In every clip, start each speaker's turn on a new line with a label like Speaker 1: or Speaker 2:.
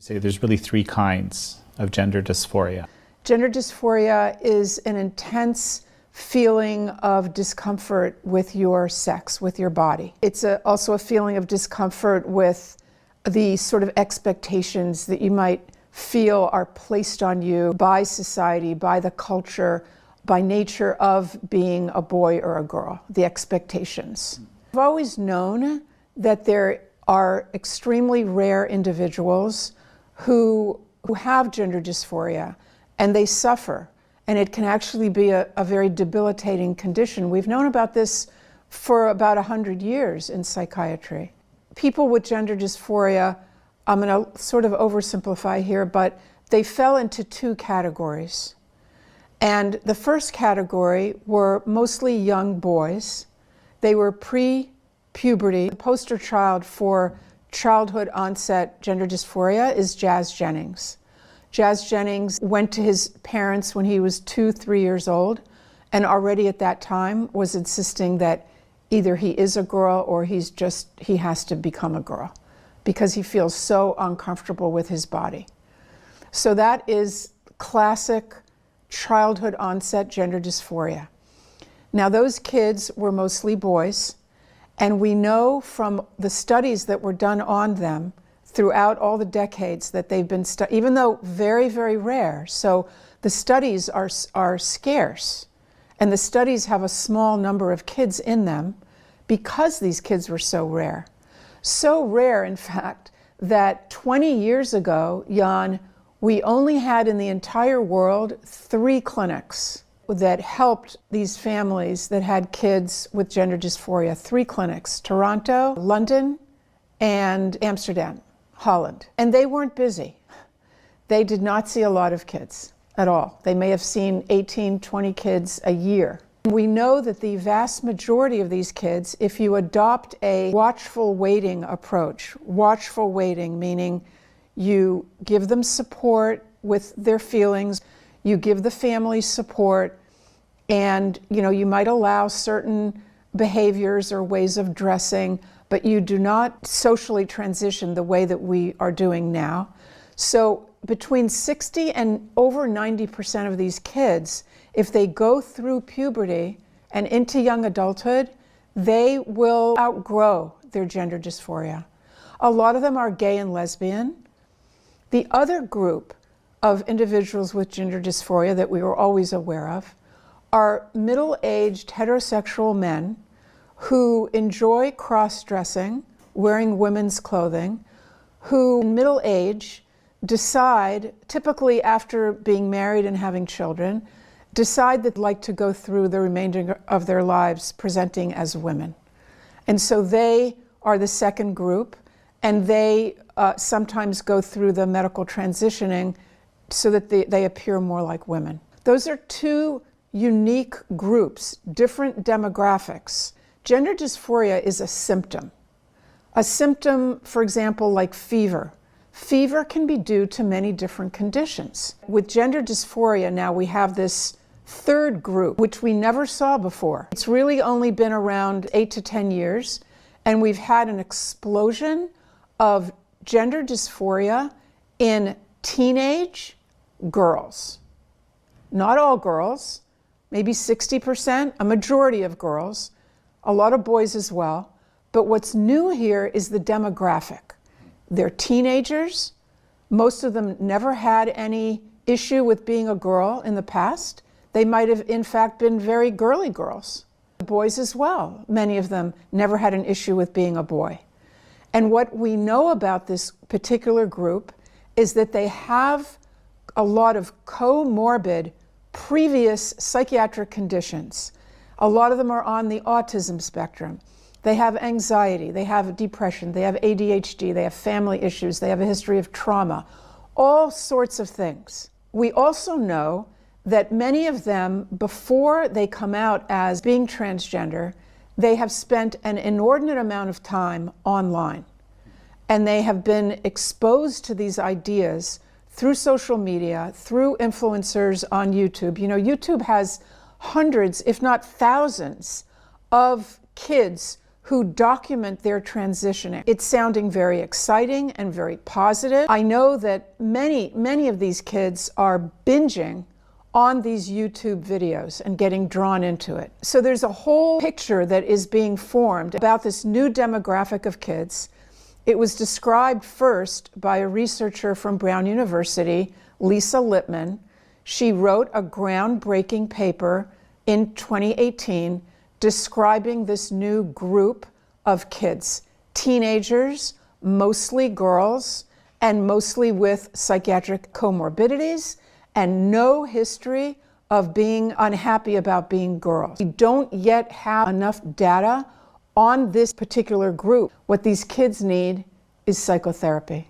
Speaker 1: Say there's really three kinds of gender dysphoria.
Speaker 2: Gender dysphoria is an intense feeling of discomfort with your sex, with your body. It's also a feeling of discomfort with the sort of expectations that you might feel are placed on you by society, by the culture, by nature of being a boy or a girl, the expectations. I've always known that there are extremely rare individuals who have gender dysphoria, and they suffer, and it can actually be a very debilitating condition. We've known about this for about 100 years in psychiatry. People with gender dysphoria, I'm going to sort of oversimplify here, but they fell into two categories. And the first category were mostly young boys. They were pre-puberty. The poster child for childhood onset gender dysphoria is Jazz Jennings. Jazz Jennings went to his parents when he was 2-3 years old, and already at that time was insisting that either he is a girl or he has to become a girl because he feels so uncomfortable with his body. So that is classic childhood onset gender dysphoria. Now those kids were mostly boys, and we know from the studies that were done on them throughout all the decades that they've been even though very, very rare. So the studies are scarce, and the studies have a small number of kids in them because these kids were so rare. So rare, in fact, that 20 years ago, Jan, we only had in the entire world 3 clinics that helped these families that had kids with gender dysphoria. 3 clinics: Toronto, London, and Amsterdam, Holland. And they weren't busy. They did not see a lot of kids at all. They may have seen 18, 20 kids a year. We know that the vast majority of these kids, if you adopt a watchful waiting approach, watchful waiting meaning you give them support with their feelings, you give the family support, and you might allow certain behaviors or ways of dressing, but you do not socially transition the way that we are doing now. So between 60 and over 90% of these kids, if they go through puberty and into young adulthood, they will outgrow their gender dysphoria. A lot of them are gay and lesbian. The other group of individuals with gender dysphoria that we were always aware of are middle-aged heterosexual men who enjoy cross-dressing, wearing women's clothing, who in middle age decide, typically after being married and having children, decide that they'd like to go through the remainder of their lives presenting as women. And so they are the second group, and they sometimes go through the medical transitioning so that they appear more like women. Those are 2 unique groups, different demographics. Gender dysphoria is a symptom. A symptom, for example, like fever. Fever can be due to many different conditions. With gender dysphoria now we have this third group, which we never saw before. It's really only been around 8 to 10 years, and we've had an explosion of gender dysphoria in teenage girls. Not all girls, maybe 60%, a majority of girls, a lot of boys as well. But what's new here is the demographic. They're teenagers. Most of them never had any issue with being a girl in the past. They might have, in fact, been very girly girls. Boys as well. Many of them never had an issue with being a boy. And what we know about this particular group is that they have a lot of comorbid previous psychiatric conditions. A lot of them are on the autism spectrum. They have anxiety, they have depression, they have ADHD, they have family issues, they have a history of trauma, all sorts of things. We also know that many of them, before they come out as being transgender, they have spent an inordinate amount of time online. And they have been exposed to these ideas through social media, through influencers on YouTube. YouTube has hundreds, if not thousands, of kids who document their transitioning. It's sounding very exciting and very positive. I know that many of these kids are binging on these YouTube videos and getting drawn into it. So there's a whole picture that is being formed about this new demographic of kids. It was described first by a researcher from Brown University, Lisa Lippman. She wrote a groundbreaking paper in 2018 describing this new group of kids, teenagers, mostly girls, and mostly with psychiatric comorbidities, and no history of being unhappy about being girls. We don't yet have enough data on this particular group. What these kids need is psychotherapy.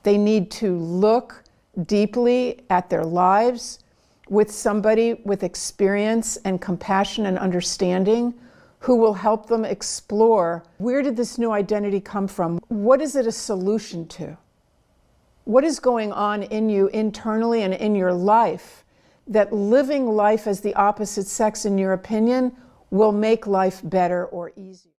Speaker 2: They need to look deeply at their lives with somebody with experience and compassion and understanding who will help them explore, where did this new identity come from? What is it a solution to? What is going on in you internally and in your life that living life as the opposite sex, in your opinion, will make life better or easier?